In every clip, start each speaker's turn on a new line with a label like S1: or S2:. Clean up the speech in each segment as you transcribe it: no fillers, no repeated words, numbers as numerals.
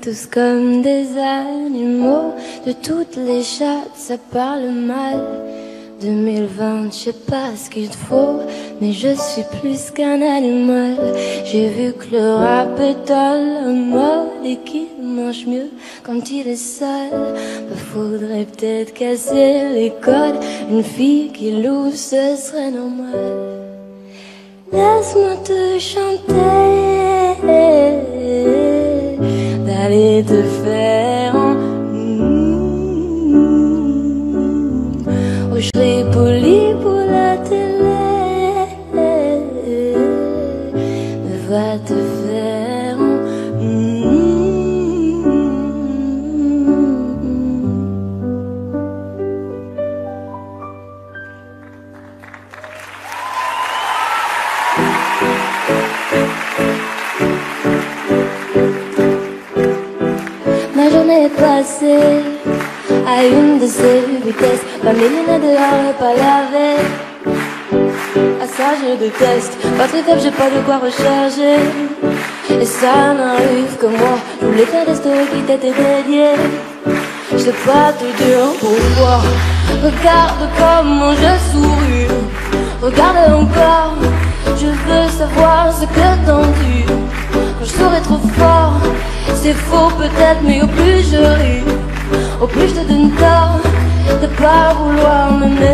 S1: tous comme des animaux. De toutes les chattes, ça parle mal. 2020, je sais pas ce qu'il te faut, mais je suis plus qu'un animal. J'ai vu que le rap est à la mode et qu'il mange mieux quand il est seul. Faudrait peut-être casser les codes. Une fille qui loue, ce serait normal. Laisse-moi te chanter, d'aller te faire en je serai poli pour la télé, mais va te faire Ma journée est passée à une de ces vitesses, pas millionnaire dehors et pas lavé. À ça je déteste, pas très faible, j'ai pas de quoi recharger. Et ça m'arrive que moi, je voulais faire des stories qui t'étaient dédiées. Je sais pas te dire pourquoi. Regarde comment je souris, regarde encore. Je veux savoir ce que t'en dis. Quand je serai trop fort, c'est faux peut-être, mais au plus je ris, au plus je te donne tort de pas vouloir m'aimer.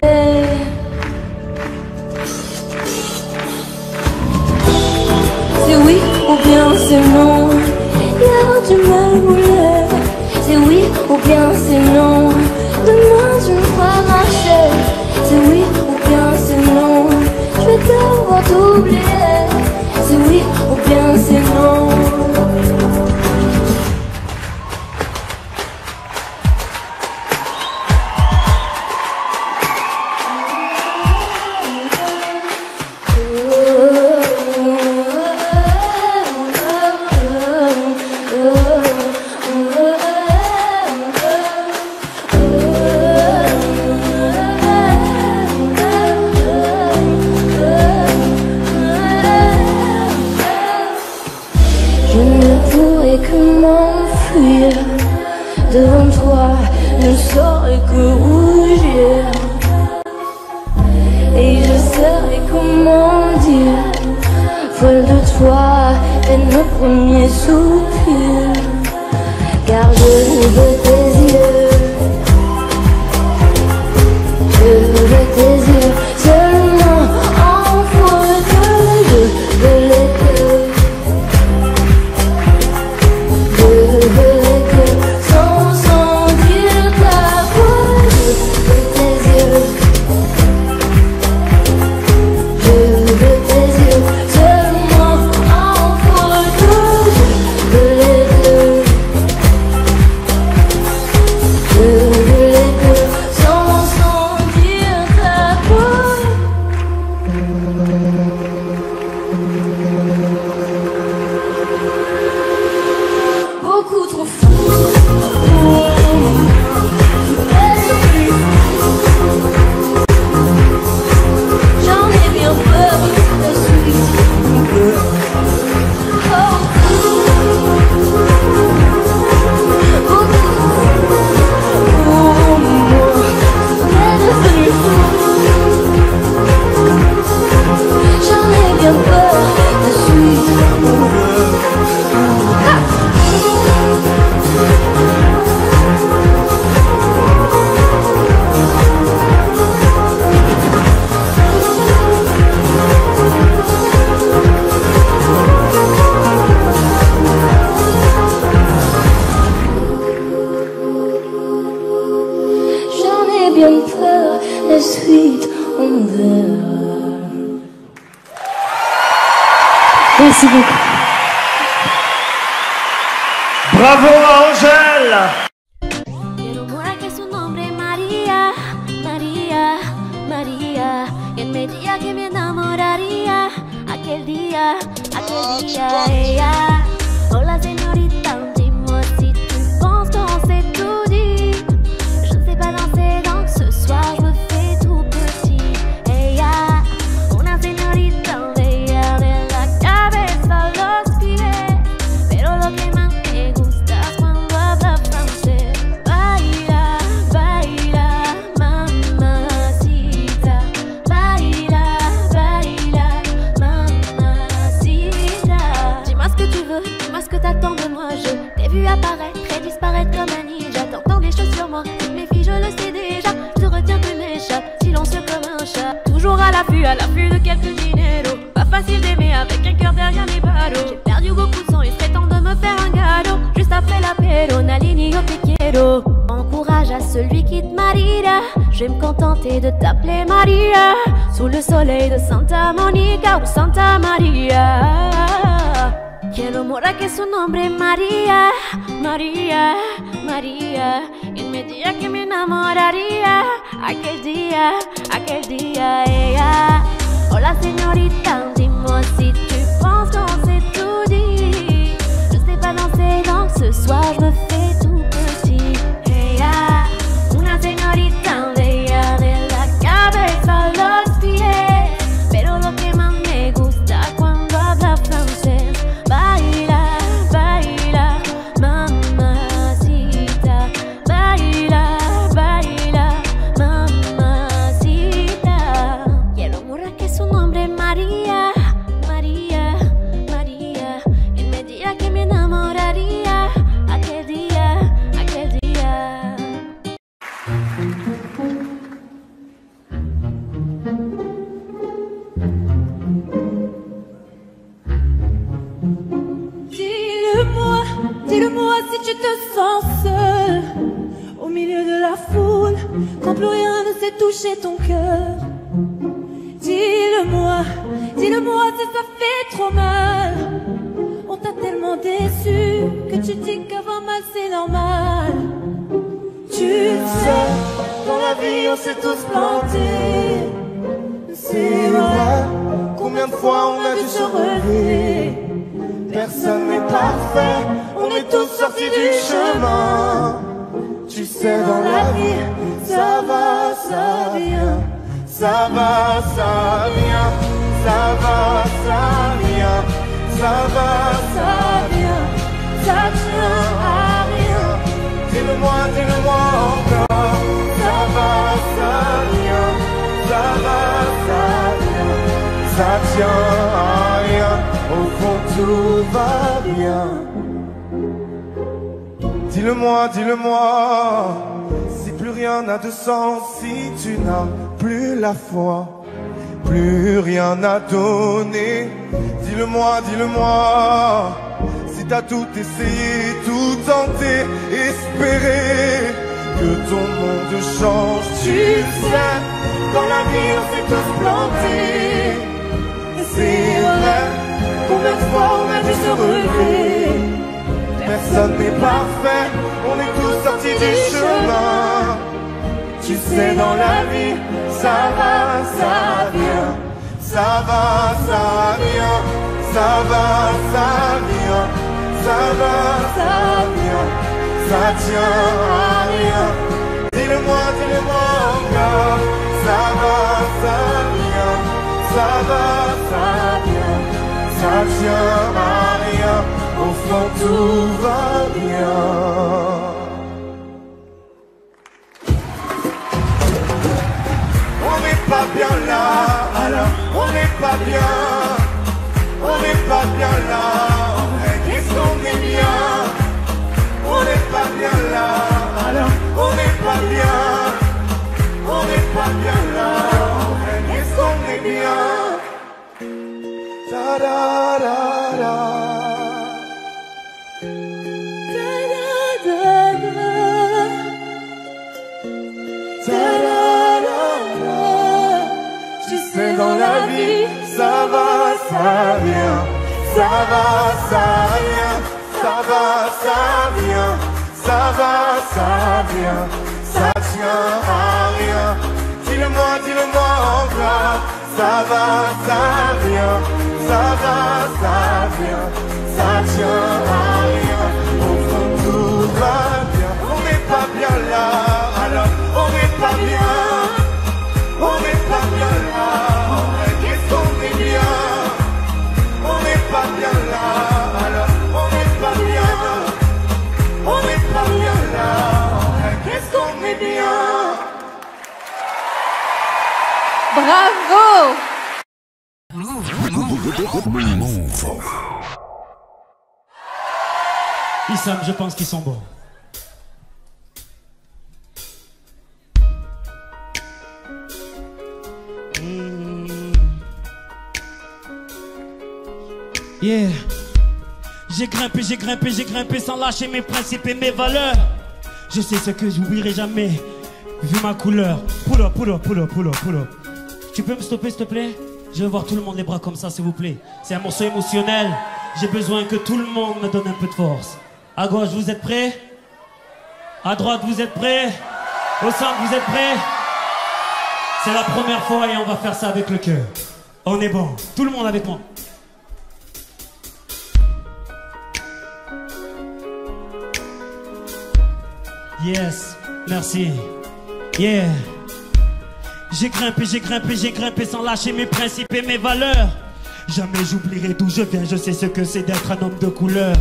S1: C'est oui ou bien c'est non, hier tu me voulais. C'est oui ou bien c'est non, demain tu me feras marcher. C'est oui ou bien c'est non, je vais devoir t'oublier. C'est oui ou bien c'est non. Devant toi, je ne saurais que rougir. Et je saurais comment dire, folle de toi et nos premiers soupirs. Car je veux tes yeux, je veux tes yeux, seulement en photo. Je veux les deux, je veux les deux. Merci beaucoup.
S2: Bravo à Angèle.
S3: Quiero jurar que su nombre es María, María, María. Y él me diría que me enamoraría aquel día, ella. Hola señorita, dis-moi si tu penses qu'on s'est tout dit. Je ne sais pas danser donc ce soir je me fais tout petit. Ella, una señorita bella de la cabeza a los pies. Pero lo que más me gusta es à l'affût de quelques dineros. Pas facile d'aimer avec un cœur derrière les barreaux. J'ai perdu beaucoup de sang, il serait temps de me faire un cadeau. Juste après l'apéro, Nalini, yo te quiero. Encourage à celui qui te mariera. Je vais me contenter de t'appeler Maria. Sous le soleil de Santa Monica ou Santa Maria. Quiero mora que su nombre es María, María, María. Y él me diría que me enamoraría. Aquel día, ella. Hola señorita, dis-moi si tu penses qu'on s'est tout dit. Je sais pas danser donc ce soir je me fais tout petit. Ella, una señorita bella de la cabeza a los pies. Pero lo que más me gusta cuando habla francés. Baila, baila, mamacita. Baila, baila, mamacita. Quiero morra que su nombre es María, María, María. Él me diría que me enamoraría. Aquel día, aquel día.
S1: Dis-le-moi, dis-le-moi si tu te sens seul au milieu de la foule, quand plus rien ne sait toucher ton cœur. Dis-le-moi, dis-le-moi si ça fait trop mal. On t'a tellement déçu que tu dis qu'avoir mal c'est normal. Tu sais, dans la vie on s'est tous plantés. C'est vrai,
S4: Combien de fois on a dû se relever? Personne n'est parfait, on est tous sortis du chemin. Tu sais, dans la vie, ça va, ça vient. Ça va, ça vient. Ça va, ça vient. Ça va, ça vient. Ça tient à rien. Dis-le-moi encore. Ça va, ça vient. Ça va, ça vient. Ça tient à rien. Au fond, tout va bien. Dis-le-moi, dis-le-moi. Si plus rien n'a de sens, si tu n'as plus la foi, plus rien à donner. Dis-le-moi, dis-le-moi. Si t'as tout essayé, tout tenté, espéré que ton monde change. Tu sais, dans la vie on s'est tous plantés. Et c'est vrai, combien de fois on a dû se relever. Personne n'est parfait, on est tous sortis du chemin. Tu sais, dans la vie, ça va, ça vient. Ça va, ça vient. Ça va, ça vient. Ça va, ça vient. Ça tient à rien. Dis-le-moi encore. Ça va, ça vient. Ça va, ça vient. Ça tient à rien. Au fond, tout va bien. On n'est pas bien là, alors on n'est pas bien. On n'est pas bien là, en vrai, qu'est-ce qu'on est bien. On n'est pas bien là, alors on n'est pas bien. On n'est pas bien là, en vrai, qu'est-ce qu'on est bien. Ta da da da. Dans la vie, ça va, ça vient. Ça va, ça vient. Ça va, ça vient. Ça va, ça vient. Ça tient à rien. Dis-le-moi encore. Ça va, ça vient. Ça va, ça vient. Ça tient à rien. Au fond, tout va bien. On n'est pas bien là, alors on n'est pas bien. On n'est pas bien là. Qu'est-ce qu'on est bien. On n'est pas bien là, alors on n'est pas bien. On n'est pas bien là, qu'est-ce qu'on est bien.
S1: Bravo!
S2: Issam, je pense qu'ils sont bons. Yeah. J'ai grimpé, j'ai grimpé, j'ai grimpé sans lâcher mes principes et mes valeurs. Je sais ce que j'oublierai jamais, vu ma couleur. Pull up, pull up, pull up, pull up, pull up. Tu peux me stopper s'il te plaît? Je veux voir tout le monde les bras comme ça s'il vous plaît. C'est un morceau émotionnel. J'ai besoin que tout le monde me donne un peu de force. À gauche, vous êtes prêts? À droite, vous êtes prêts? Au centre, vous êtes prêts? C'est la première fois et on va faire ça avec le cœur. On est bon. Tout le monde avec moi. Yes, merci. Yeah. J'ai grimpé, j'ai grimpé, j'ai grimpé sans lâcher mes principes et mes valeurs. Jamais j'oublierai d'où je viens, je sais ce que c'est d'être un homme de couleur.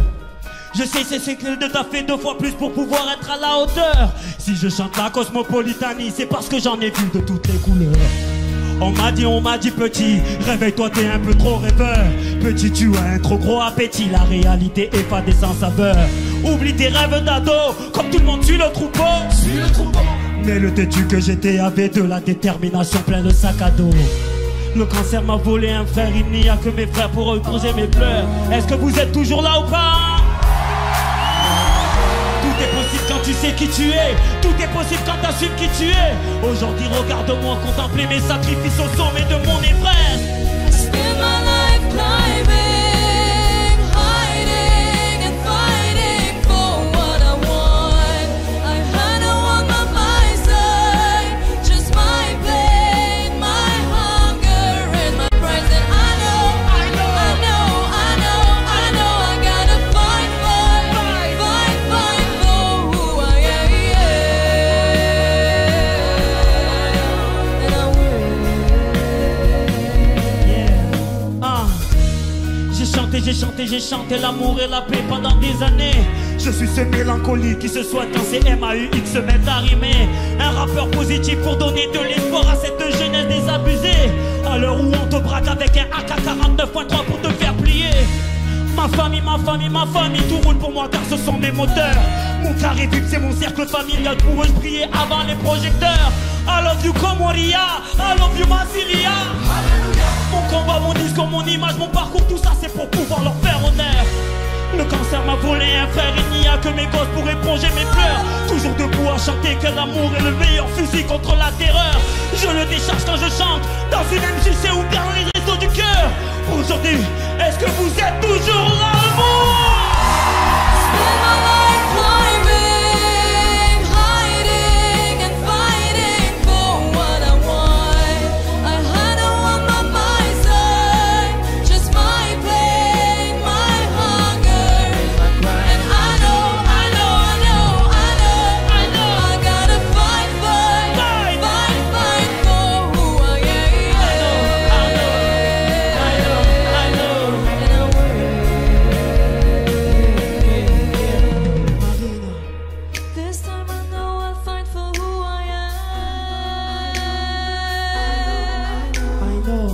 S2: Je sais c'est que de taffer 2 fois plus pour pouvoir être à la hauteur. Si je chante la cosmopolitanie, c'est parce que j'en ai vu de toutes les couleurs. On m'a dit petit, réveille-toi t'es un peu trop rêveur. Petit tu as un trop gros appétit, la réalité est fade et sans saveur. Oublie tes rêves d'ado, comme tout le monde suit le troupeau. Mais le têtu que j'étais avait de la détermination, plein de sac à dos. Le cancer m'a volé un frère, il n'y a que mes frères pour éponger mes pleurs. Est-ce que vous êtes toujours là ou pas? Tout est possible quand tu sais qui tu es. Tout est possible quand t'assumes qui tu es. Aujourd'hui regarde-moi contempler mes sacrifices au sommet de mon Everest.
S3: Spend my life climbing, hiding and fighting for what I want. I don't want my misery, just my pain, my hunger and my pride. And I gotta fight for who I am.
S2: J'ai chanté l'amour et la paix pendant des années. Je suis ce mélancolique qui se souhaite quand ces MAUX se mettent à rimer. Un rappeur positif pour donner de l'espoir à cette jeunesse désabusée. À l'heure où on te braque avec un AK-49.3 pour te faire plier. Ma famille, ma famille, ma famille, tout roule pour moi car ce sont mes moteurs. Mon carré vip, c'est mon cercle familial, pour eux je brillais avant les projecteurs. I love you comme Waria, I love you ma Syria. Mon combat, mon discours, mon image, mon parcours, tout ça c'est pour pouvoir leur faire honneur. Le cancer m'a volé un frère, il n'y a que mes gosses pour éponger mes pleurs. Toujours debout à chanter que l'amour est le meilleur fusil contre la terreur. Je le décharge quand je chante, dans une MJC ou bien dans les réseaux du cœur. Aujourd'hui, est-ce que vous êtes toujours là, l'amour?
S3: Spend my life climbing, hiding and fighting for what I want. I don't want my misery, just my pain, my hunger. And I know, I gotta fight for who I This time I know I'll fight for who I am.
S2: I know.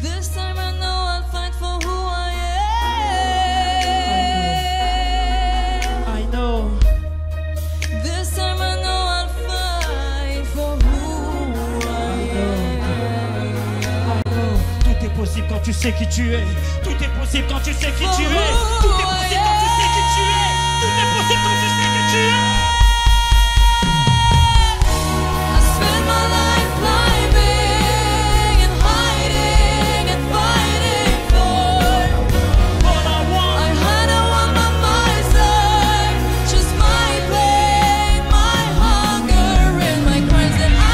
S3: This time I know I'll fight for who I am.
S2: I know.
S3: This time I know I'll fight for who I am.
S2: Tout est possible quand tu sais qui tu es. Tout est possible quand tu sais qui tu es. Tout est possible quand tu sais qui tu es. Tout est possible quand tu sais qui tu es.
S3: I spend my life climbing and hiding and fighting for
S2: All I want.
S3: I don't want my misery, just my pain, my hunger and my crimes. And I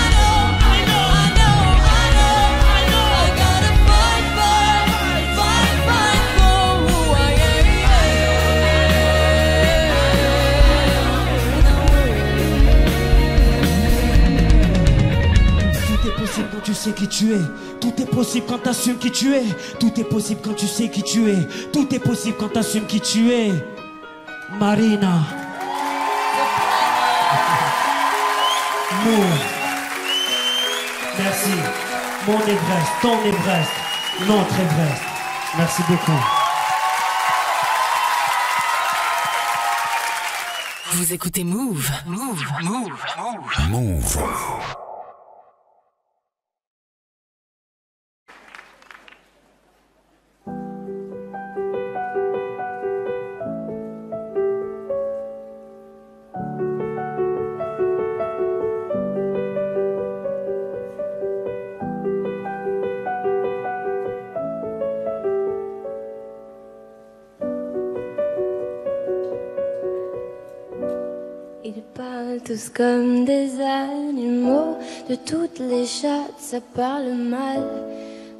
S3: gotta fight for who I am.
S2: Tout est possible quand tu sais qui tu es. Tout est possible quand t'assumes qui tu es. Tout est possible quand tu sais qui tu es. Tout est possible quand t'assumes qui tu es. Marina. Nous. Merci. Mon Everest, ton Everest, notre Everest. Merci beaucoup.
S5: Vous écoutez Move.
S1: tous comme des animaux. De toutes les chattes, ça parle mal.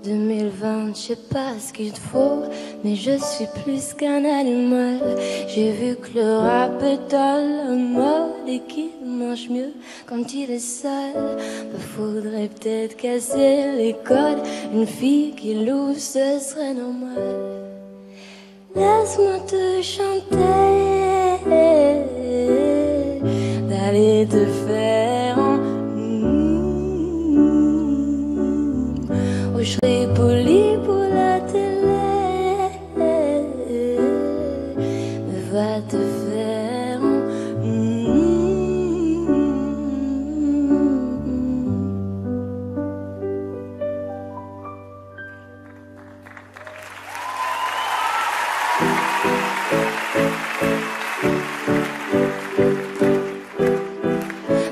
S1: 2020, je sais pas ce qu'il te faut, mais je suis plus qu'un animal. J'ai vu que le rap est à la mode et qu'il mange mieux quand il est seul. Bah, faudrait peut-être casser les codes. Une fille qui loue, ce serait normal. Laisse-moi te chanter, d'aller te faire en je serai poli pour la télé, mais va te faire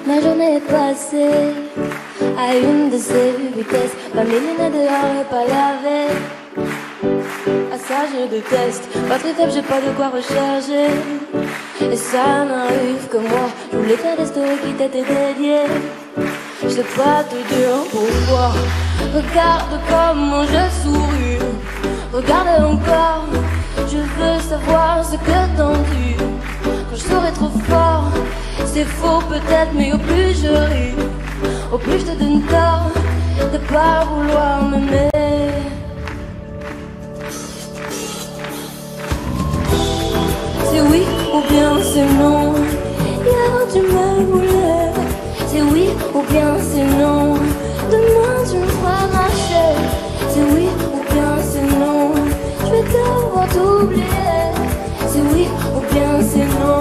S1: Ma journée est passée à une de ces vitesses. Ma méline est dehors et pas lavé. À ça je déteste. Batterie faible, j'ai pas de quoi recharger. Et ça m'arrive que moi j'oublie pas des stories qui t'étaient dédiées. Je sais pas te dire pourquoi. Regarde comment je souris. Regarde encore. Je veux savoir ce que t'en dis. Quand je serai trop fort, c'est faux peut-être, mais au plus je ris, au plus je te donne tort de pas vouloir m'aimer. C'est oui ou bien c'est non. Hier tu me voulais. C'est oui ou bien c'est non. Demain tu me feras marcher. C'est oui ou bien c'est non. Je vais devoir t'oublier. C'est oui ou bien c'est non.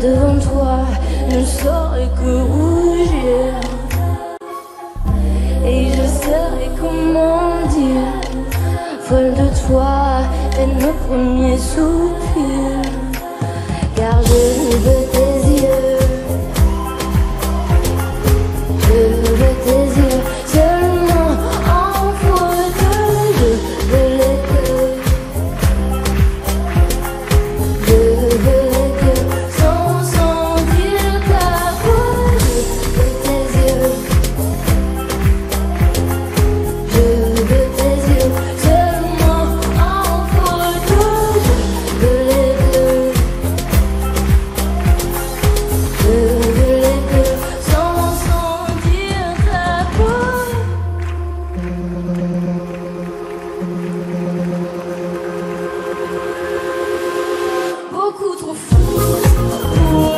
S1: Devant toi, je ne saurais que rougir. Et je saurais comment dire, folle de toi, et nos premiers soupirs. Car je veux tes yeux, je veux tes yeux, seulement en photo. Je veux les deux, je veux les deux, sans sentir ta peau. Je veux tes yeux, je veux tes yeux, seulement en photo. Je veux les deux, je veux les deux, sans sentir ta peau. Beaucoup trop fou pour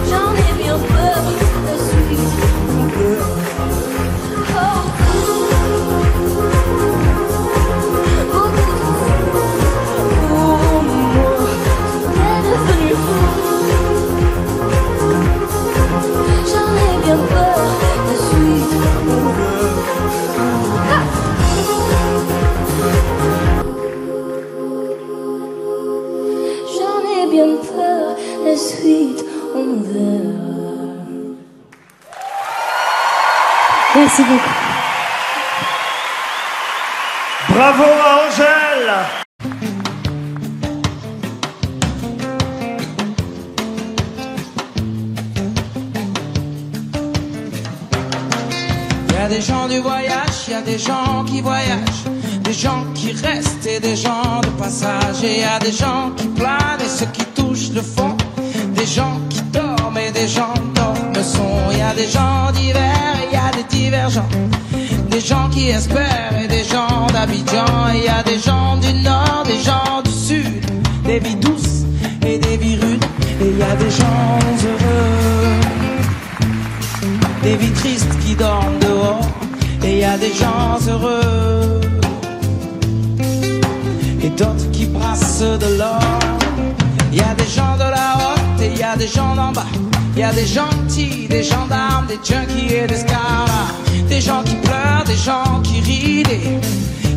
S1: j'en ai bien peur, la suite. Oh, beaucoup trop fou pour moi. Elle est devenue fou. J'en ai bien peur, la suite. J'en ai bien peur, la suite, on verra. Merci beaucoup.
S2: Bravo à Angèle.
S6: Il y a des gens du voyage, il y a des gens qui voyagent, des gens qui restent et des gens de passage. Et il y a des gens qui planent et ceux qui touchent le fond, des gens qui dorment et des gens dorment le son. Il y a des gens divers et il y a des divergents, des gens qui espèrent et des gens d'Abidjan. Et il y a des gens du nord, des gens du sud, des vies douces et des vies rudes. Et il y a des gens heureux, des vies tristes qui dorment dehors. Et il y a des gens heureux, d'autres qui brassent de l'or. Il y a des gens de la haute et il y a des gens d'en bas. Il y a des gentils, des gendarmes, des junkies et des scars. Des gens qui pleurent, des gens qui rient, des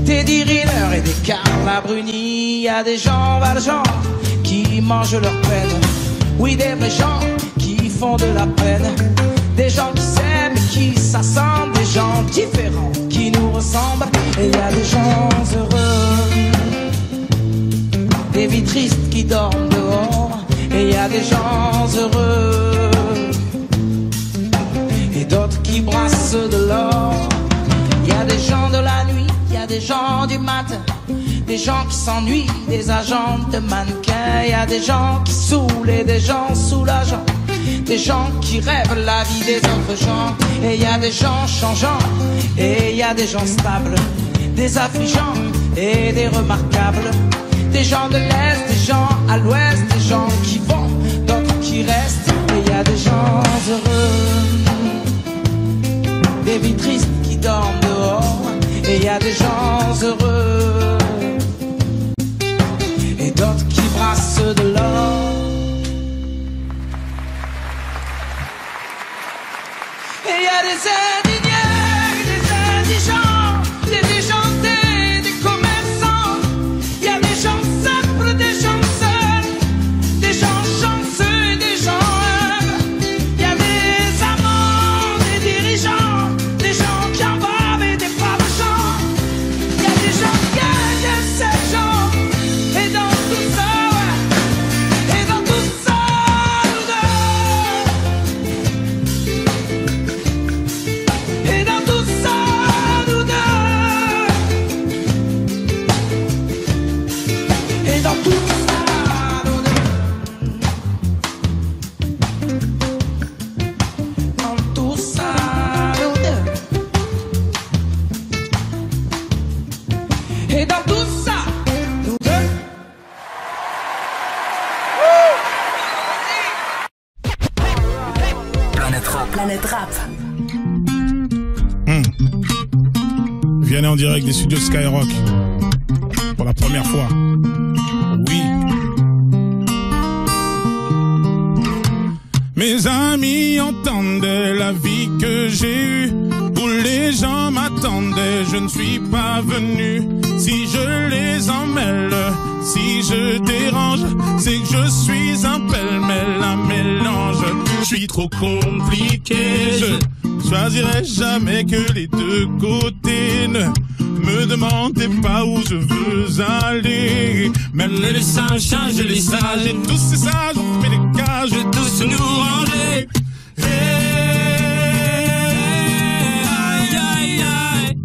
S6: Teddy Riner et des Carla Bruni. Il y a des gens valjean qui mangent leur peine. Oui, des vrais gens qui font de la peine. Des gens qui s'aiment et qui s'assemblent. Des gens différents qui nous ressemblent. Et il y a des gens heureux, des vies tristes qui dorment dehors. Et il y a des gens heureux et d'autres qui brassent de l'or. Il y a des gens de la nuit, il y a des gens du matin, des gens qui s'ennuient, des agents de mannequins. Il y a des gens qui saoulent et des gens soulageants, des gens qui rêvent la vie des autres gens. Et il y a des gens changeants et il y a des gens stables, des affligeants et des remarquables. Des gens de l'Est, des gens à l'Ouest, des gens qui vont, d'autres qui restent. Et il y a des gens heureux, des vies tristes qui dorment dehors. Et il y a des gens heureux et d'autres qui brassent de l'or. Et il y a des indignés, des indigents, des déjantés, des commerçants. Il y a des gens simples, des gens seuls, des gens chanceux et des gens humbles. Il y a des amants, des dirigeants, des gens qui en bavent et des braves gens. Il y a des gens qui aiment ces gens. Et dans tout ça, ouais, et dans tout ça, nous deux. Et dans tout ça, nous deux. Et dans tout ça, nous deux. Dans tout ça, nous deux. Et dans tout ça, nous deux.
S5: Planète Rap. Planète Rap.
S7: Vianney en direct des studios Skyrock. Pour la première fois. Oui. Mes amis entendaient la vie que j'ai eue, où les gens m'attendaient, je ne suis pas venu. Si je les emmêle, si je dérange, c'est que je suis un pêle-mêle, un mélange. Je suis trop compliqué, je choisirai jamais que les deux côtés. Ne me demandez pas où je veux aller. Même les singes changent les sages, et tous ces sages ont fait des cages, tous nous ranger. Aïe, aïe, aïe.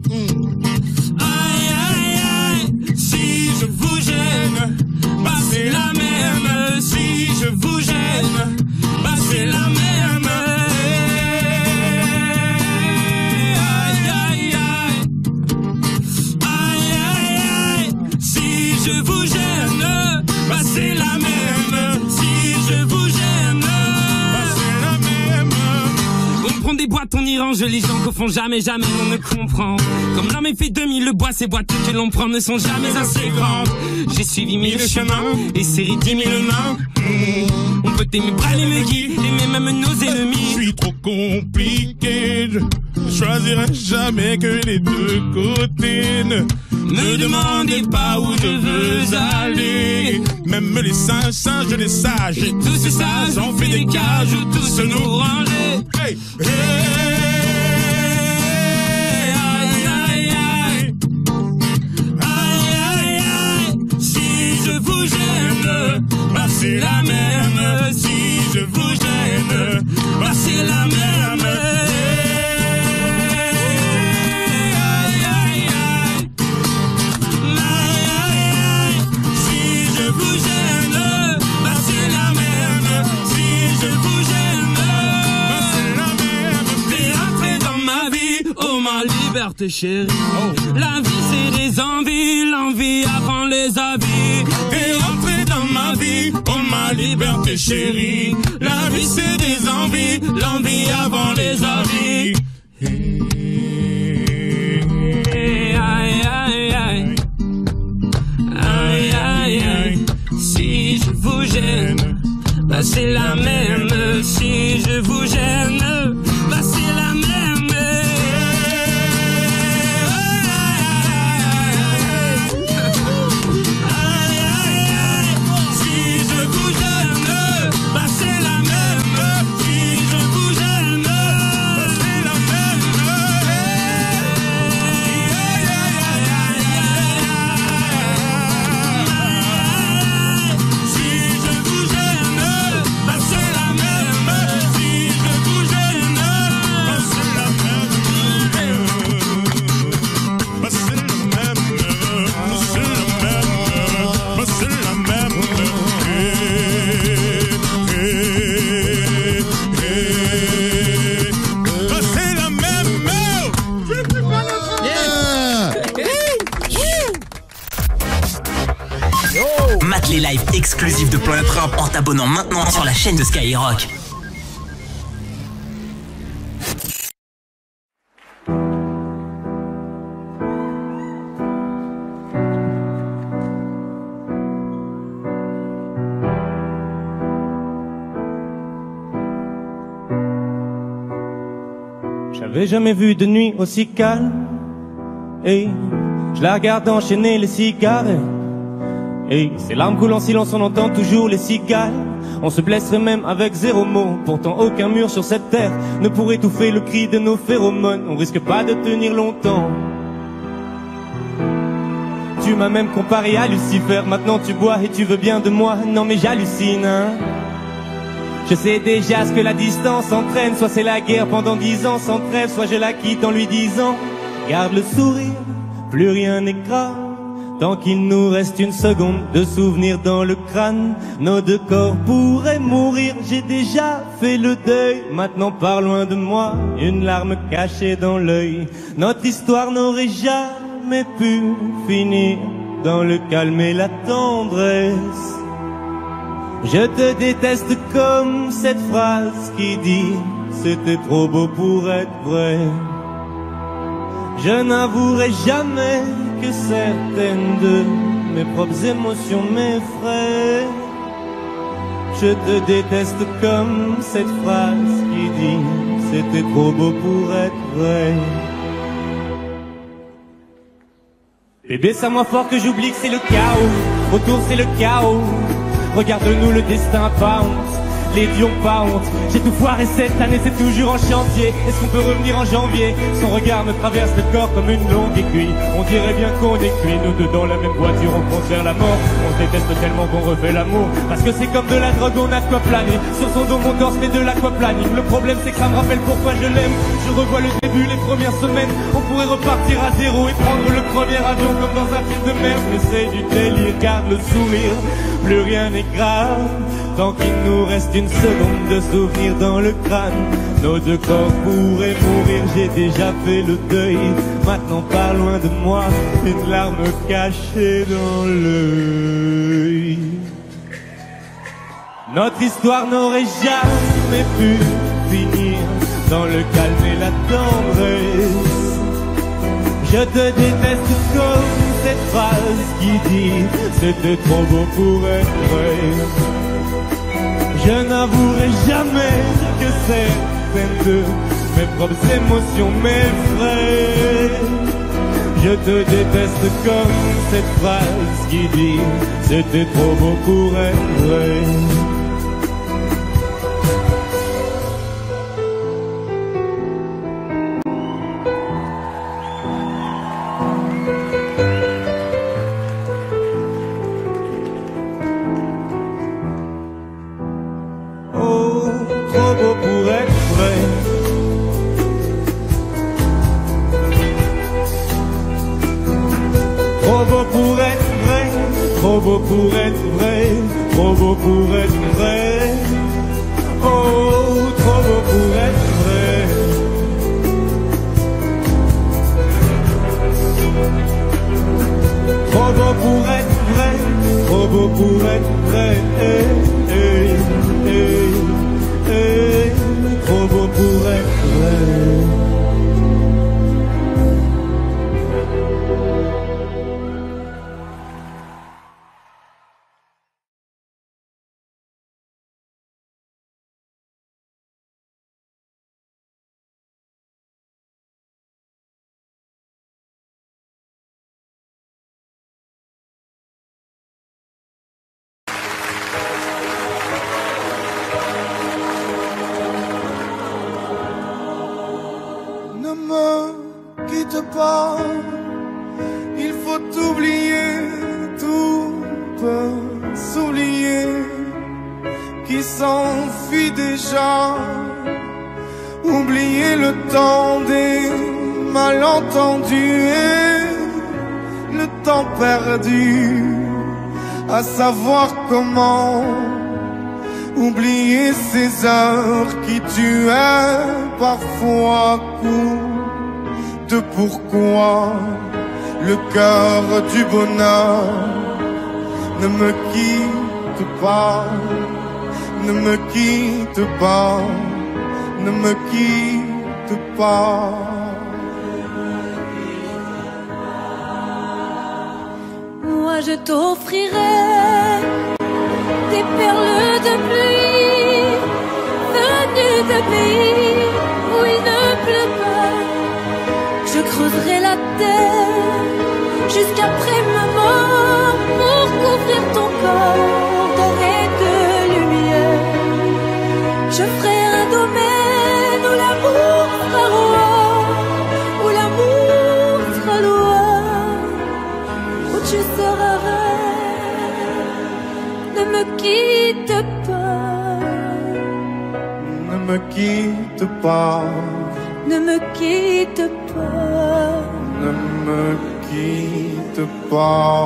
S7: Aïe, aïe, aïe. Si je vous gêne, bah c'est la même. Si je vous gêne, bah c'est la même. Aïe, aïe, aïe. Aïe, aïe, aïe. Si je vous gêne, bah c'est la même. Si je vous gêne, bah c'est la même. On prend des boîtes, on y range les gens qu'au fond jamais, jamais on ne comprend. Comme l'homme est fait 2000, le bois, ces boîtes que l'on prend ne sont jamais assez grandes. J'ai suivi 1000 chemins et serré 10 000 mains. On peut aimer bras les guides, aimer même nos ennemis. Je suis trop compliqué, je choisirai jamais que les deux côtés. Ne me demandez pas où je veux aller. Même les singes, singes les sages, et tous ces sages ont fait des cages où tous nous ranger. Hey, hey. Aïe, aïe, aïe. Aïe, aïe, aïe. Si je vous gêne, bah c'est la même. Si je vous gêne, bah c'est la même. Aïe, aïe, aïe. Aïe, aïe, aïe. Si je vous gêne, bah c'est la même. Si je vous gêne, bah c'est la même. T'es entré dans ma vie, oh ma liberté chérie. La vie c'est des envies, l'envie avant les avis. T'es rentré dans ma vie, oh ma liberté chérie. La vie c'est des envies, l'envie avant les avis. Aïe, aïe, aïe. Aïe, bah c'est la même. Si je vous gêne, bah c'est la même.
S5: Mate les lives exclusifs de Planète Rap en t'abonnant maintenant sur la chaîne de Skyrock.
S8: J'avais jamais vu de nuit aussi calme. Et je la regarde enchaîner les cigarettes. Et ces larmes coulent en silence, on entend toujours les cigales. On se blesserait même avec 0 mot. Pourtant aucun mur sur cette terre ne pourrait étouffer le cri de nos phéromones. On risque pas de tenir longtemps. Tu m'as même comparé à Lucifer. Maintenant tu bois et tu veux bien de moi. Non mais j'hallucine, hein. Je sais déjà ce que la distance entraîne. Soit c'est la guerre pendant 10 ans sans trêve, soit je la quitte en lui disant garde le sourire, plus rien n'est grave. Tant qu'il nous reste une seconde de souvenir dans le crâne, nos deux corps pourraient mourir. J'ai déjà fait le deuil, maintenant pars loin de moi, une larme cachée dans l'œil. Notre histoire n'aurait jamais pu finir dans le calme et la tendresse. Je te déteste comme cette phrase qui dit c'était trop beau pour être vrai. Je n'avouerai jamais que certaines de mes propres émotions m'effraient. Je te déteste comme cette phrase qui dit c'était trop beau pour être vrai. Bébé, serre-moi fort que j'oublie que c'est le chaos. Autour c'est le chaos. Regarde-nous, le destin pas honte. Les lions pas honte. J'ai tout foiré cette année, c'est toujours en chantier. Est-ce qu'on peut revenir en janvier? Son regard me traverse le corps comme une longue aiguille. On dirait bien qu'on est cuits, nous deux dans la même voiture, on compte vers la mort. On se déteste tellement qu'on refait l'amour. Parce que c'est comme de la drogue, on a de quoi planer. Sur son dos mon torse fait de l'aquaplaning. Le problème c'est que ça me rappelle pourquoi je l'aime. Je revois le début, les premières semaines. On pourrait repartir à zéro et prendre le premier avion comme dans un film de merde. Mais c'est du délire, garde le sourire, plus rien n'est grave. Tant qu'il nous reste une seconde de souvenir dans le crâne, nos deux corps pourraient mourir. J'ai déjà fait le deuil, maintenant pars loin de moi, une larme cachée dans l'œil. Notre histoire n'aurait jamais pu finir dans le calme et la tendresse. Je te déteste comme cette phrase qui dit c'était trop beau pour être vrai. Je n'avouerai jamais que certaines de mes propres émotions m'effraient. Je te déteste comme cette phrase qui dit c'était trop beau pour être vrai. Trop beau pour être vrai, trop beau pour être vrai. Oh, trop beau pour être vrai. Trop beau pour être vrai, trop beau pour être vrai. Trop beau pour être vrai.
S4: pas. Il faut oublier, tout peut s'oublier, qui s'enfuit déjà. Oublier le temps des malentendus et le temps perdu, à savoir comment oublier ces heures qui tuaient parfois coup de pourquoi le cœur du bonheur ne me quitte pas, ne me quitte pas, ne me quitte pas.
S1: Moi je t'offrirai des perles de pluie venues de pays où il ne pleut pas. Je creuserai la terre jusqu'après ma mort pour couvrir ton corps d'or et de lumière. Je ferai un domaine où l'amour sera roi, où l'amour sera loi, où tu seras reine. Ne me quitte pas,
S4: ne me quitte pas,
S1: ne me quitte pas,
S4: ne me quitte pas,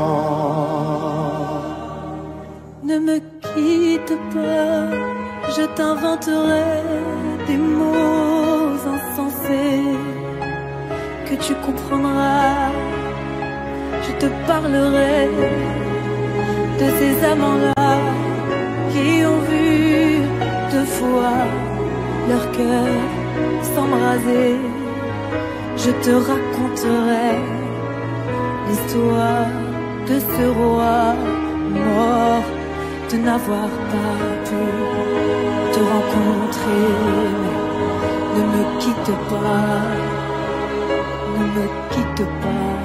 S1: ne me quitte pas. Je t'inventerai des mots insensés que tu comprendras. Je te parlerai de ces amants-là qui ont vu deux fois leur cœur s'embraser. Je te raconterai l'histoire de ce roi mort de n'avoir pas pu te rencontrer. Ne me quitte pas, ne me quitte pas,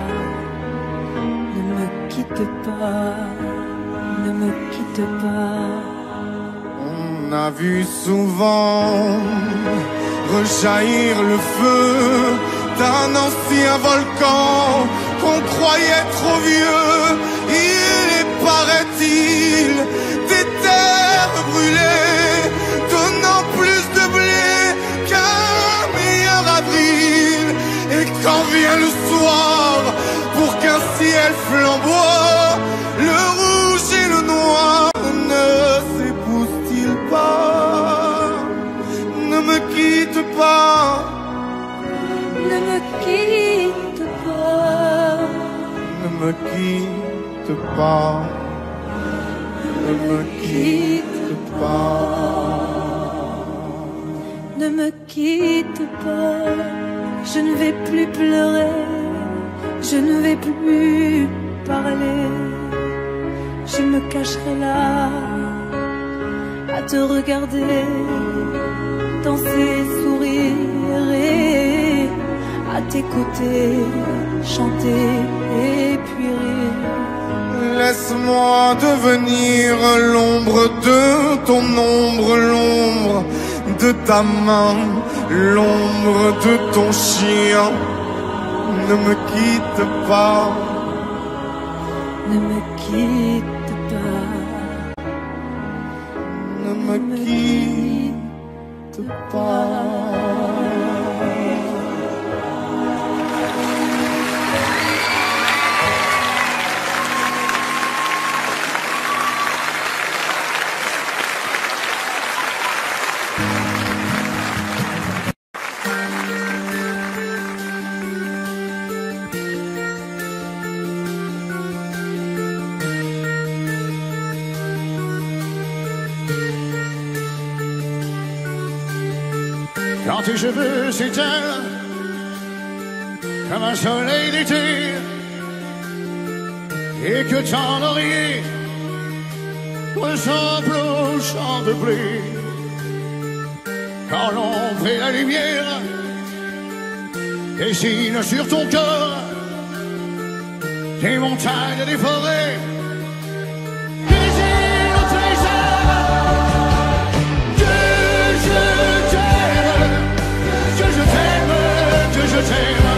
S1: ne me quitte pas, ne me quitte pas.
S4: On a vu souvent rejaillir le feu d'un ancien volcan qu'on croyait trop vieux. Il est, paraît-il, des terres brûlées, donnant plus de blé qu'un meilleur avril. Et quand vient le soir, pour qu'un ciel flamboie, le rouge et le noir ne s'épousent-ils pas? Ne me quitte pas,
S1: ne me quitte pas,
S4: ne me quitte pas, ne me quitte pas,
S1: ne me quitte pas. Je ne vais plus pleurer, je ne vais plus parler. Je me cacherai là à te regarder danser, sourire et à tes côtés chanter et puis rire.
S4: Laisse-moi devenir l'ombre de ton ombre, l'ombre de ta main, l'ombre de ton chien. Ne me quitte pas,
S1: ne me quitte pas,
S4: ne me quitte pas.
S9: Quand tes cheveux s'éteignent comme un soleil d'été et que ton oreiller ressemble au champ de blé, quand l'ombre et la lumière dessinent sur ton cœur des montagnes et des forêts, des îles au trésor, que je t'aime, que je t'aime, que je t'aime.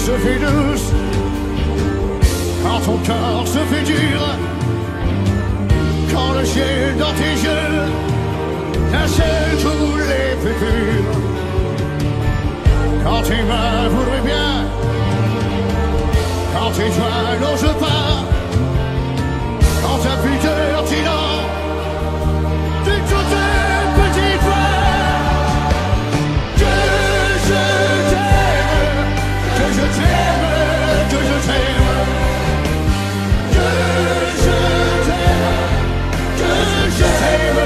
S9: se fait douce, quand ton corps se fait dur, quand le ciel dans tes yeux d'un seul coup les fait purs, quand tes mains voudraient bien, quand tes doigts n'osent pas, quand ta pudeur dit non, de toutes tes petites voix, que je t'aime, que je t'aime, que je t'aime, que je t'aime, que je t'aime,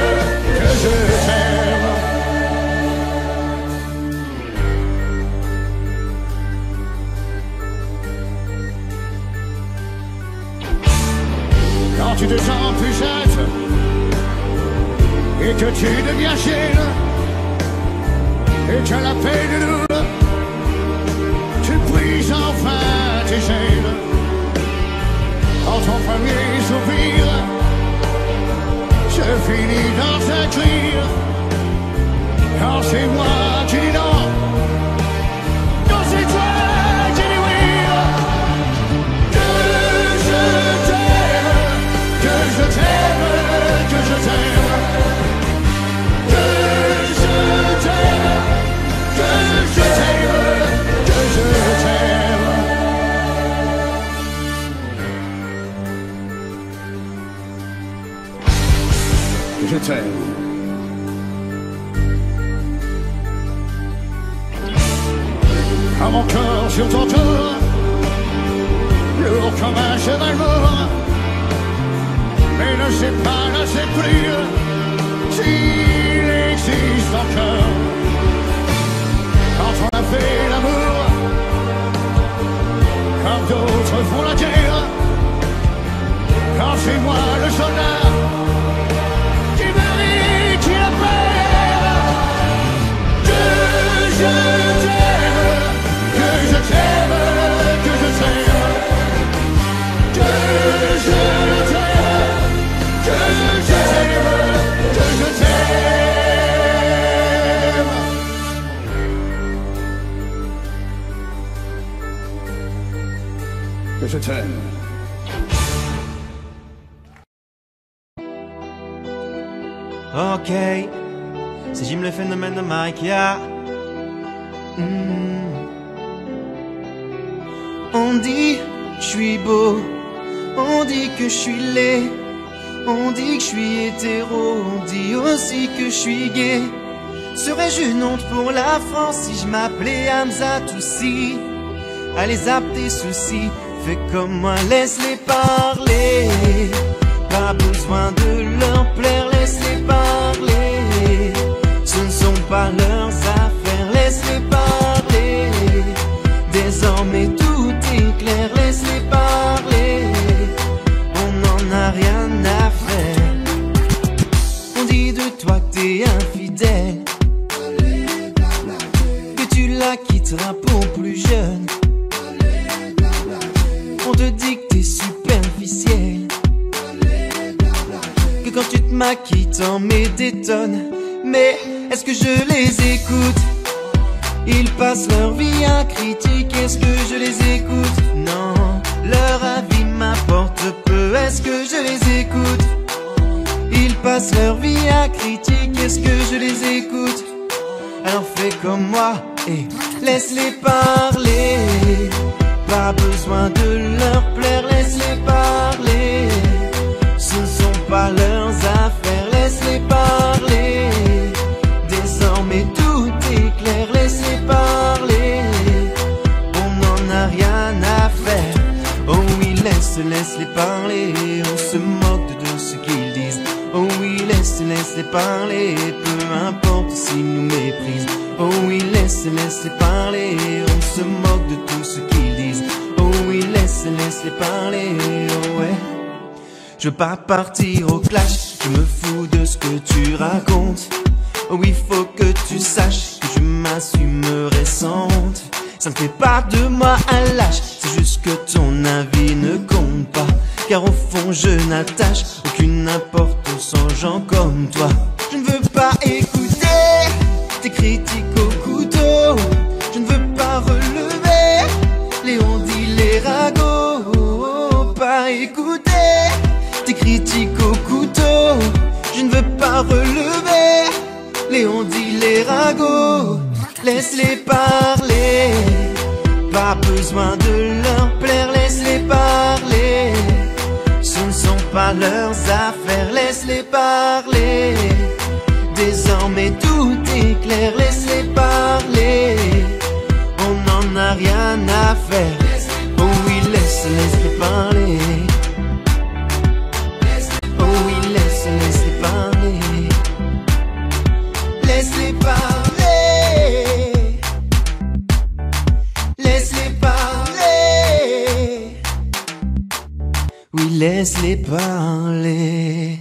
S9: que je t'aime. Quand tu te sens puissante et que tu deviens chienne et que la paix de nous, tu brises enfin tes chaînes. Quand ton premier soupir se finit dans un cri, quand c'est moi qui dis non, quand c'est toi qui dis oui, que je t'aime, que je t'aime, que je t'aime, que je t'aime, que je t'aime, que je t'aime. Je t'aime. À mon corps sur ton corps, lourd comme un cheval mort, mais ne sais pas, ne sais plus s'il existe encore. Quand on a fait l'amour, comme d'autres font la guerre, quand c'est moi le soldat qui mérite qui la perd, que je t'aime, que je t'aime, que je t'aime, que je t'aime, que je t'aime, que je t'aime. Que je t'aime.
S10: Ok, c'est Jim le phénomène de Maïkia. On dit que je suis beau, on dit que je suis laid, on dit que je suis hétéro, on dit aussi que je suis gay. Serais-je une honte pour la France si je m'appelais Hamza Toussi? Allez zap tes soucis, fais comme moi, laisse-les parler. Pas besoin de leur plaire, laisse-les parler. Ce ne sont pas leurs affaires, laisse-les parler. Désormais tout est clair, laisse-les parler. On n'en a rien à faire. On dit de toi que t'es infidèle, que tu la quitteras pour plus jeune. On te dit que t'es superficiel, que quand tu te maquilles t'en mets des tonnes. Mais est-ce que je les écoute? Ils passent leur vie à critiquer. Est-ce que je les écoute? Non, leur avis m'apporte peu. Est-ce que je les écoute? Ils passent leur vie à critiquer. Est-ce que je les écoute? Alors fais comme moi et laisse-les parler. Pas besoin de leur plaire, laisse-les parler. Ce ne sont pas leurs affaires, laisse-les parler. Désormais tout est clair, laisse-les parler. On n'en a rien à faire. Oh oui, laisse-les parler. On se moque de ce qu'ils disent. Oh oui, laisse-les parler. Peu importe s'ils nous méprisent. Oh oui, laisse-les parler. On se moque de tout ce qu'ils disent. Oh oui, laisse-les parler. Oh ouais. Je veux pas partir au clash, je me fous de ce que tu racontes. Oh oui, faut que tu saches que je m'assumerai sans honte. Ça ne fait pas de moi un lâche, c'est juste que ton avis ne compte pas. Car au fond je n'attache aucune importance aux gens comme toi. Je ne veux pas écouter tes critiques au couteau. Je ne veux pas relever les relever. Léon dit les ragots, laisse-les parler. Pas besoin de leur plaire, laisse-les parler. Ce ne sont pas leurs affaires, laisse-les parler. Désormais tout est clair, laisse-les parler. On n'en a rien à faire. Oh oui, laisse-les parler. Oh oui, laisse-les parler. Laisse-les parler. Laisse-les parler. Oui, laisse-les parler.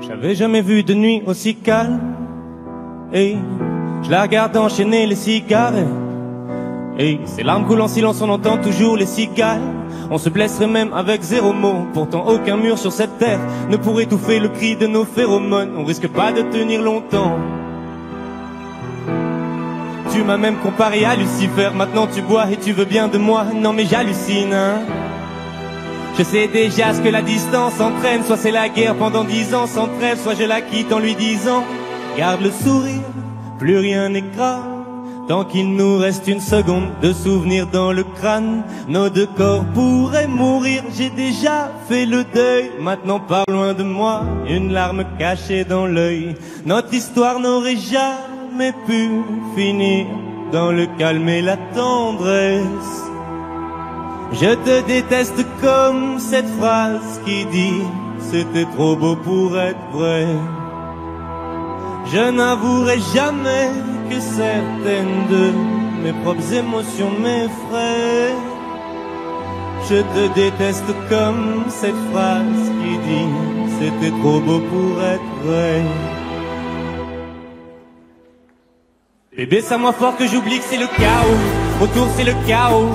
S8: J'avais jamais vu de nuit aussi calme. Et je la regarde enchaîner les cigares. Et ses larmes coulent en silence, on entend toujours les cigales. On se blesserait même avec 0 mot. Pourtant aucun mur sur cette terre ne pourrait étouffer le cri de nos phéromones. On risque pas de tenir longtemps. Tu m'as même comparé à Lucifer. Maintenant tu bois et tu veux bien de moi. Non mais j'hallucine, hein. Je sais déjà ce que la distance entraîne. Soit c'est la guerre pendant 10 ans sans trêve, soit je la quitte en lui disant garde le sourire, plus rien n'est grave. Tant qu'il nous reste une seconde de souvenir dans le crâne, nos 2 corps pourraient mourir. J'ai déjà fait le deuil, maintenant pas loin de moi, une larme cachée dans l'œil. Notre histoire n'aurait jamais pu finir dans le calme et la tendresse. Je te déteste comme cette phrase qui dit c'était trop beau pour être vrai. Je n'avouerai jamais que certaines de mes propres émotions m'effraient. Je te déteste comme cette phrase qui dit c'était trop beau pour être vrai. Bébé, serre-moi fort que j'oublie que c'est le chaos. Autour c'est le chaos.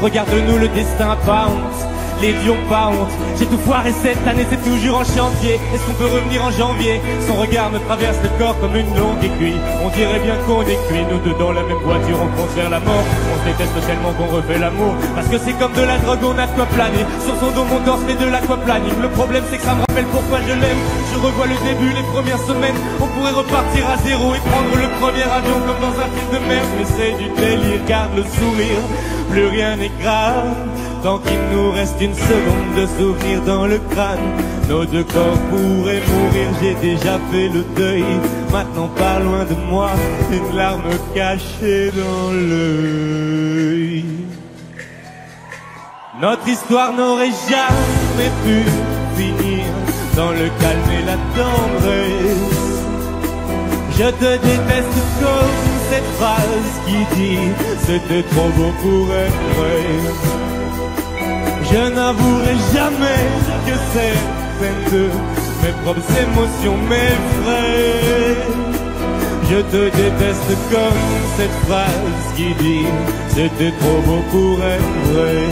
S8: Regarde-nous, le destin pas honte, les lions pas honte. J'ai tout foiré cette année, c'est toujours en chantier. Est-ce qu'on peut revenir en janvier? Son regard me traverse le corps comme une longue aiguille. On dirait bien qu'on est cuits, nous deux dans la même voiture, on fonce vers la mort. On se déteste tellement qu'on refait l'amour, parce que c'est comme de la drogue, on a de quoi planer. Sur son dos mon corps fait de l'aquaplaning. Le problème c'est que ça me rappelle pourquoi je l'aime. Je revois le début, les premières semaines. On pourrait repartir à zéro et prendre le premier avion comme dans un film de merde. Mais c'est du délire, garde le sourire, plus rien n'est grave. Tant qu'il nous reste une seconde de souvenir dans le crâne, nos 2 corps pourraient mourir. J'ai déjà fait le deuil, maintenant pas loin de moi, une larme cachée dans l'œil. Notre histoire n'aurait jamais pu finir dans le calme et la tendresse. Je te déteste comme cette phrase qui dit c'était trop beau pour être vrai. Je n'avouerai jamais que certaines de mes propres émotions m'effraient. Je te déteste comme cette phrase qui dit c'était trop beau pour être vrai.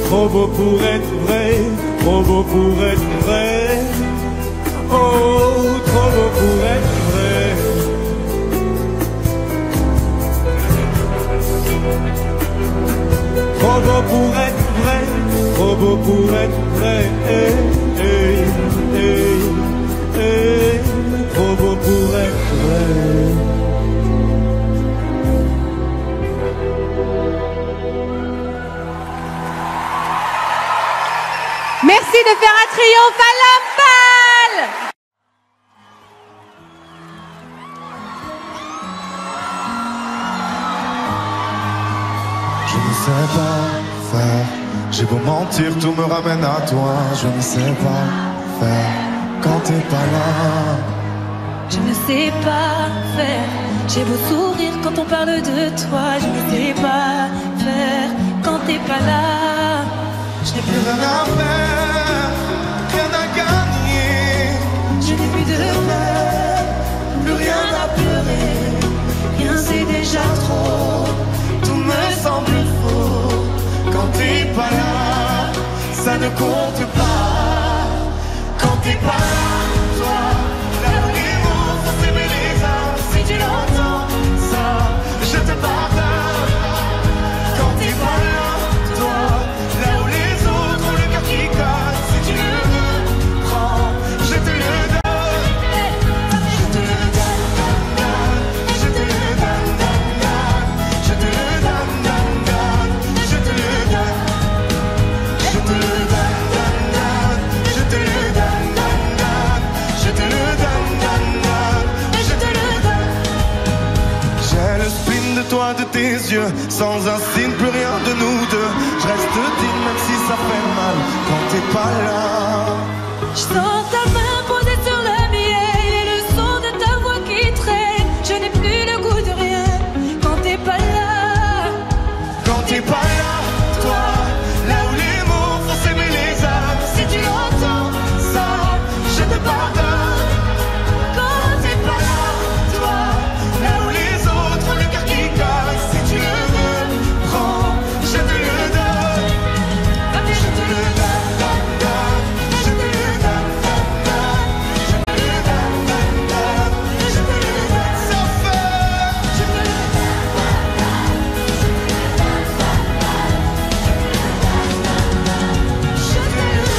S8: Trop beau pour être vrai, trop beau pour être vrai. Oh, trop beau pour être vrai. Trop beau pour être vrai, trop beau pour être vrai. Trop beau pour être vrai.
S11: Merci de faire un triomphe à Lamballe.
S4: Je ne sais pas faire, j'ai beau mentir, tout me ramène à toi. Je ne sais pas faire quand t'es pas là.
S1: sais pas faire. J'ai beau sourire quand on parle de toi, je ne sais pas faire quand t'es pas là.
S4: Je n'ai plus rien à faire, rien à gagner.
S1: Je n'ai plus de peur, plus rien à pleurer. Rien c'est déjà trop,
S4: Tout me semble faux. Quand t'es pas là, ça ne compte pas. Quand t'es pas là, toi, là où les mots font s'aimer les âmes. Si tu l'entends, ça, je te pardonne. Quand t'es pas là, toi, là où les autres ont le cœur qui colle. Si tu le veux, prends, je te le donne. Je te le donne, donne, donne. Je te le donne, donne, donne. Je te le donne, donne, donne. Je te le donne. Je te le donne, donne, donne. Je te le donne, donne, donne. Je te le donne, donne, donne. Je te le donne. J'ai le spin de toi, de tes yeux. Sans un signe, plus rien de nous deux. Je reste digne même si ça fait mal. Quand t'es pas là.
S1: je sens ta main posée sur la mienne et le son de ta voix qui traîne. Je n'ai plus le goût de rien quand t'es pas là.
S4: Quand t'es pas là, toi, là où les mots font s'aimer les âmes. Si tu l'entends, ça, je te pardonne. Quand t'es pas là, toi, là où les autres ont le cœur qui colle. Si tu le veux, prends, je te le donne. Je te le donne, donne, donne. Je te le donne, donne, donne. Je te le donne, donne, donne. Je te le donne sans faire. Je te le donne, donne, donne. Je te le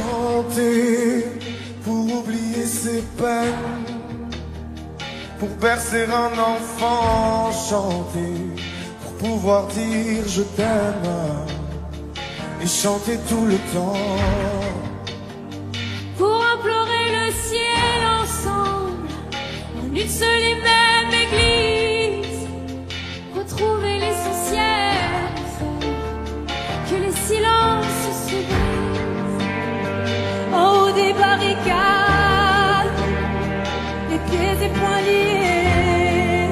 S4: chanter pour oublier ses peines, pour bercer un enfant, chanter pour pouvoir dire je t'aime et chanter tout le temps.
S3: Pour implorer le ciel ensemble, en une seule et même église, retrouver l'essentiel, que les silences se brisent.
S1: en haut des barricades, les pieds et poings liés,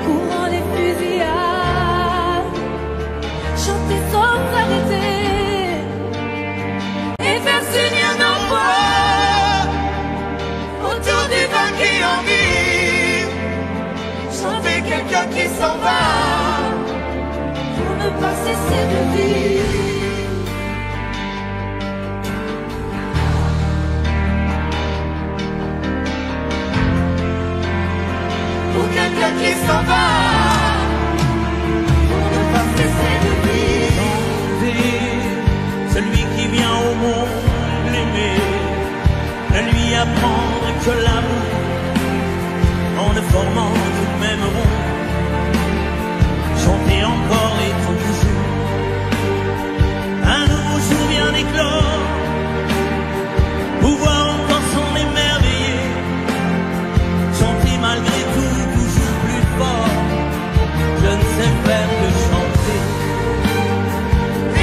S1: courant les fusillades, chanter sans s'arrêter et faire s'unir nos voix autour du vin qui envie, chanter quelqu'un qui s'en va pour ne pas cesser de vivre. Pour quelqu'un qui s'en va, pour ne pas cesser de vivre.
S2: Celui qui vient au monde l'aimer, ne lui apprendre que l'amour, en ne formant tout le même rond, chanter encore et toujours, un nouveau jour vient d'éclore, pouvoir encore s'en émerveiller, chanter malgré tout, toujours plus fort, je ne sais faire que chanter.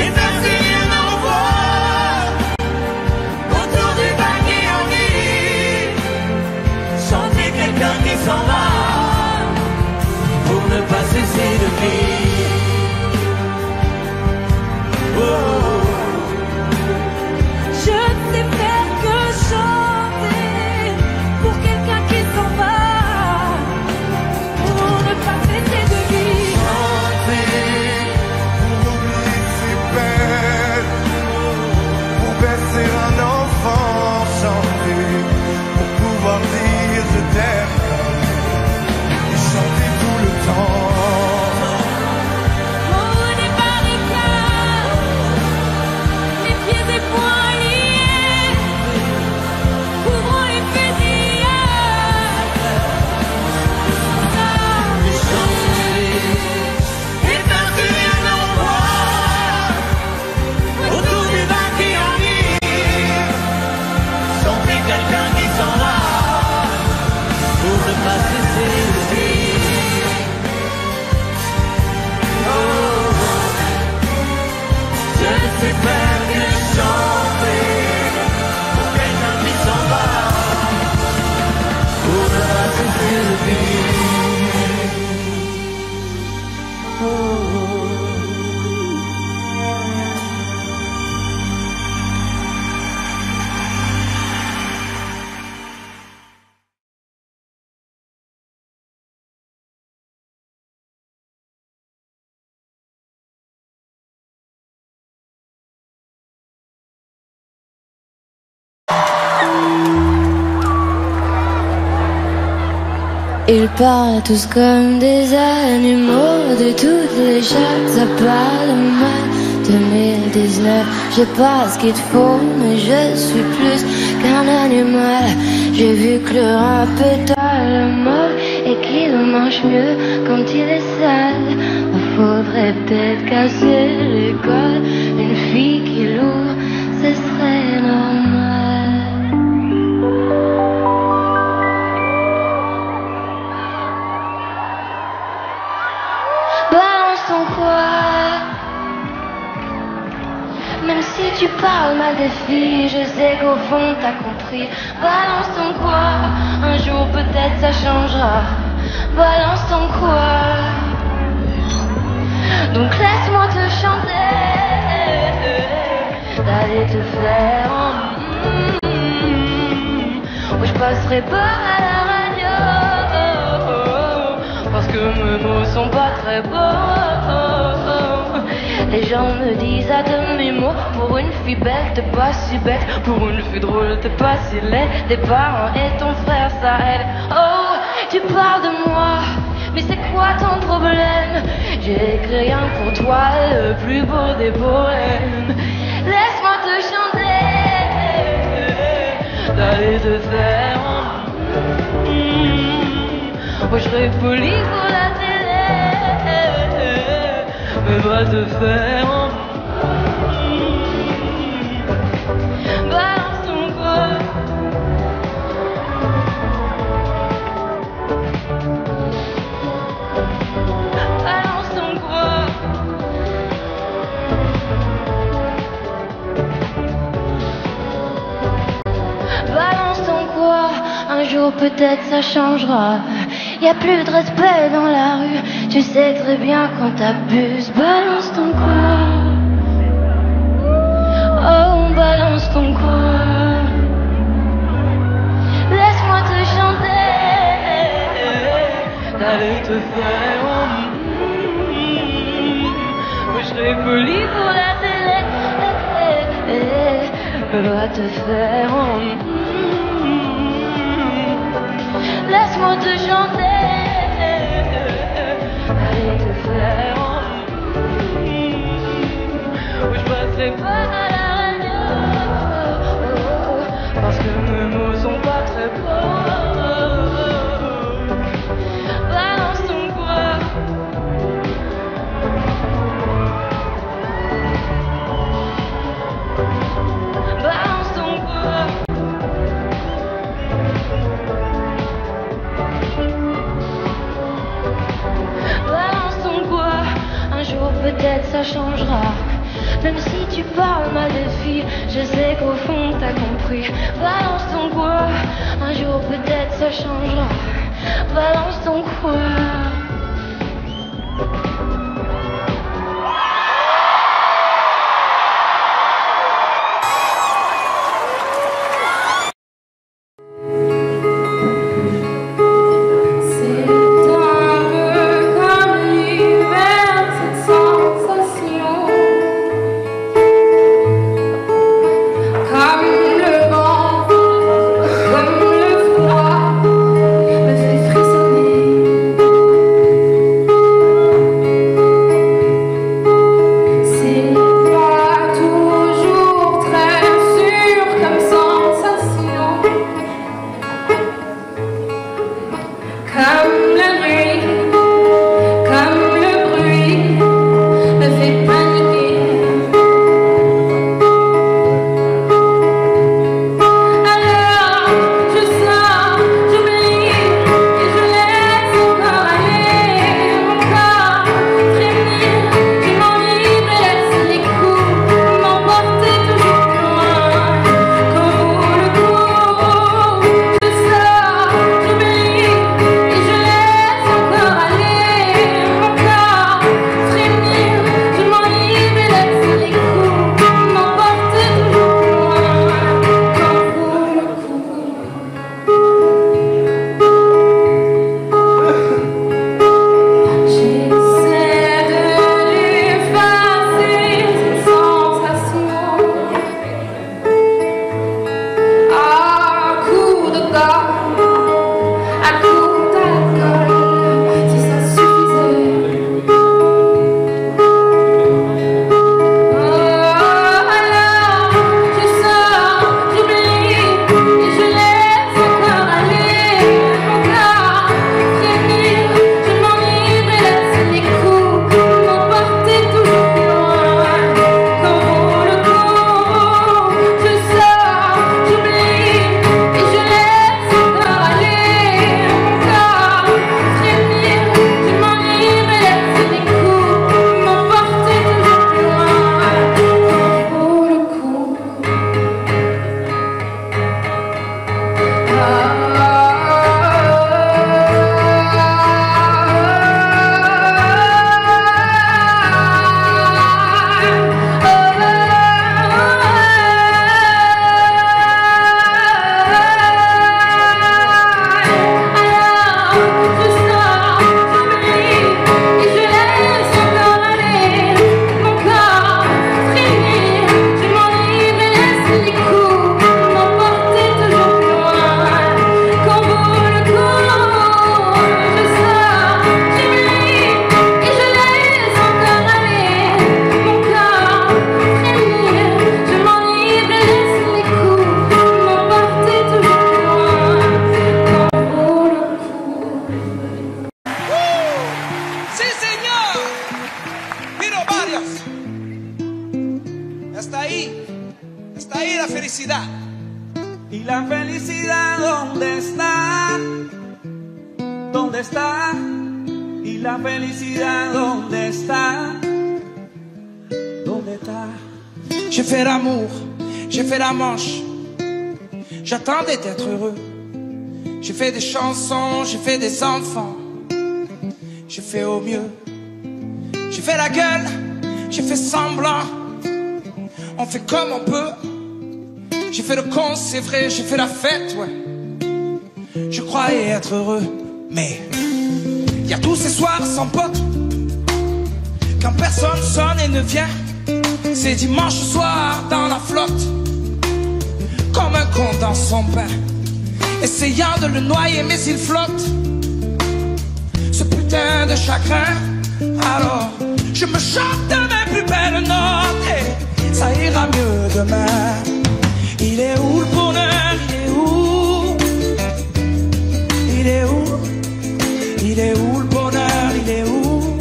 S1: Et faire s'unir nos voix autour du vin qui envie, chanter quelqu'un qui s'en va
S2: Pour ne pas cesser de vivre. Oh, oh,
S1: je ne sais faire que chanter pour quelqu'un qui s'en va, pour ne pas cesser de vivre.
S4: Chanter pour oublier ses peines, pour bercer un enfant, chanter pour pouvoir dire je t'aime
S1: Ils parlent tous comme des animaux de toutes les choses, ça parle mal. 2019, j'ai pas ce qu'il te faut, mais je suis plus qu'un animal. J'ai vu que le rap est à la mode et qu'il mange mieux quand il est sale. Faudrait peut-être casser l'école, une fille qui lourd, ce serait normal. Balance ton quoi. Même si tu parles mal des filles, je sais qu'au fond t'as compris. Balance ton quoi. Un jour peut-être ça changera. Balance ton quoi. Donc laisse-moi te chanter. D'aller te faire où je passerai pas à la radio, parce que mes mots sont pas très beaux. Les gens me disent à demi-mot, pour une fille belle t'es pas si bête, pour une fille drôle t'es pas si laide. Tes parents et ton frère ça aide. Oh, tu parles de moi, mais c'est quoi ton problème? J'ai écrit rien pour toi, le plus beau des poèmes. Laisse-moi te chanter, d'aller te faire moi je serai poli pour la télé, mais va te faire balance ton corps. Balance ton corps. Balance ton quoi. Un jour peut-être ça changera. Y'a plus de respect dans la rue, tu sais très bien quand t'abuses. Balance ton quoi. Oh, balance ton quoi. Laisse-moi te chanter, d'aller te faire moi je serai poli pour la télé, va te faire laisse-moi te chanter, allez te faire où je passerai pas à la radio, parce que mes mots sont pas très beaux. Balance ton quoi. Balance ton quoi. Peut-être ça changera. Même si tu parles mal des filles, je sais qu'au fond t'as compris. Balance ton quoi. Un jour peut-être ça changera. Balance ton quoi.
S12: ¿Dónde está? ¿Y la felicidad dónde está? ¿Dónde está?
S6: J'ai fait l'amour, j'ai fait la manche. J'attendais d'être heureux. J'ai fait des chansons, j'ai fait des enfants. J'ai fait au mieux. J'ai fait la gueule, j'ai fait semblant. On fait comme on peut. J'ai fait le con, c'est vrai, j'ai fait la fête, ouais. Je croyais être heureux, mais y a tous ces soirs sans pote. Quand personne sonne et ne vient. C'est dimanche soir dans la flotte. Comme un con dans son pain, essayant de le noyer mais il flotte. Ce putain de chagrin. Alors je me chante mes plus belles notes et ça ira mieux demain. Il est où le bonheur? Il est où? Il est où? Il est où le bonheur? Il est où?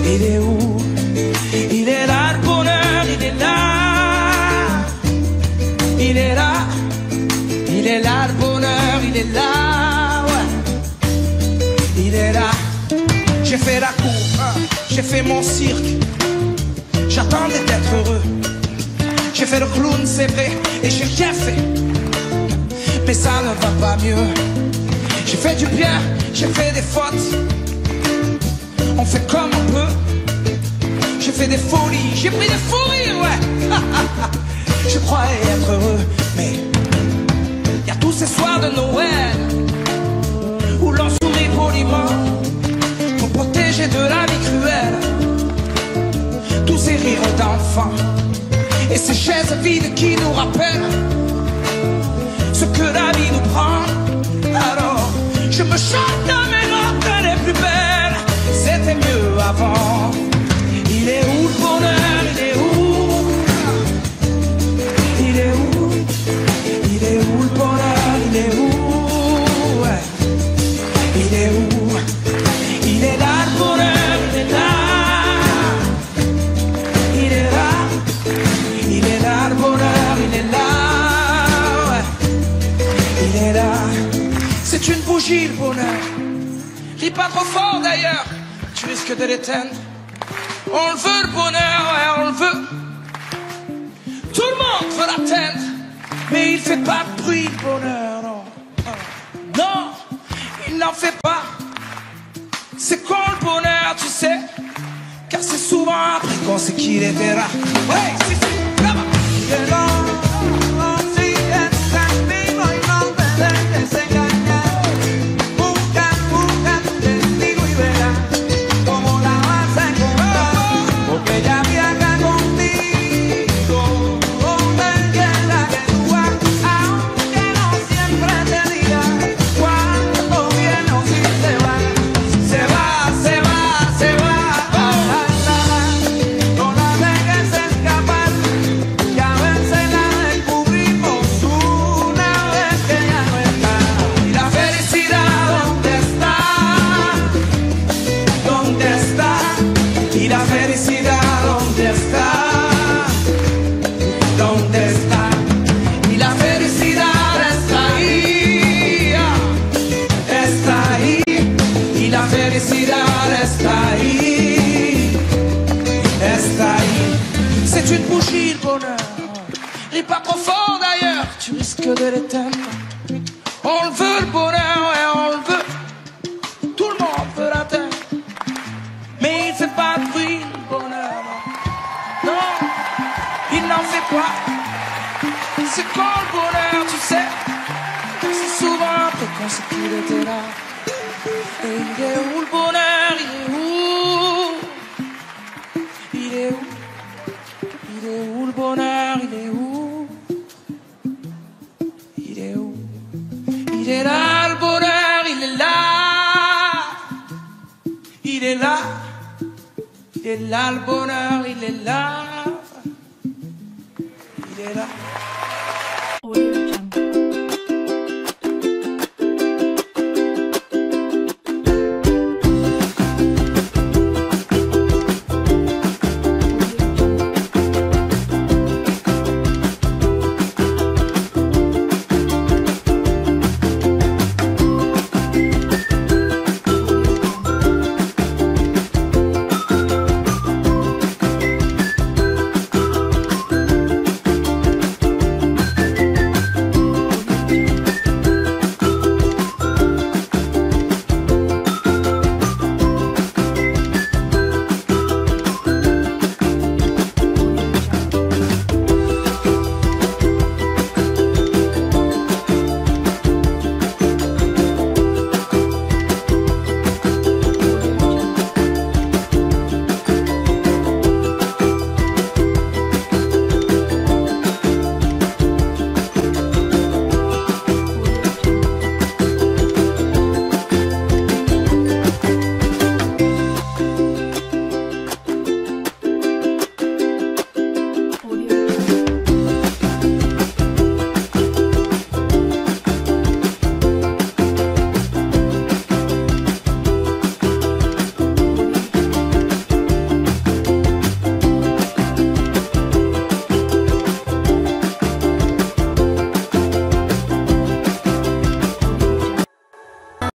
S6: Il est où? Il est là le bonheur, il est là. Il est là. Il est là le bonheur, il est là, ouais. Il est là. J'ai fait la cour, j'ai fait mon cirque. J'attendais d'être heureux. J'ai fait le clown, c'est vrai, et j'ai rien fait. Mais ça ne va pas mieux. J'ai fait du bien, j'ai fait des fautes. On fait comme on peut. J'ai fait des folies, j'ai pris des fous rires, ouais. Je croyais être heureux, mais y a tous ces soirs de Noël où l'on sourit poliment pour protéger de la vie cruelle. Tous ces rires d'enfants et ces chaises vides qui nous rappellent ce que la vie nous prend. Alors je me chante dans mes notes les plus belles. C'était mieux avant. Il est où le bonheur? Il est où? Il est où? Il est où le bonheur? Il est où? Ouais. Il est où? Il est là le bonheur, il est là. Il est là. Il est là le bonheur, il est là. Ouais. Il est là. C'est une bougie le bonheur. Ris pas trop fort d'ailleurs, tu risques de l'éteindre. On le veut le bonheur, ouais, on le veut. Tout le monde veut l'atteindre, mais il fait pas de bruit le bonheur, non. Non, il n'en fait pas. C'est con le bonheur, tu sais, car c'est souvent après qu'on sait qu'il était là. Ouais, c'est là-bas. Il est là. C'est une bougie le bonheur. Ris pas trop fort d'ailleurs, tu risques de l'éteindre. On le veut le bonheur, ouais, on le veut. Tout le monde veut l'atteindre, mais il fait pas de bruit le bonheur. Non, non, il n'en fait pas. C'est quand le bonheur, tu sais, c'est souvent après qu'on sait qu'il était là. Et il est où le bonheur? Il est où? Il est où? Il est où le bonheur? Il est où? Il est où? Il est là le bonheur, il est là. Il est là. Il est là le bonheur, il est là. Il est là.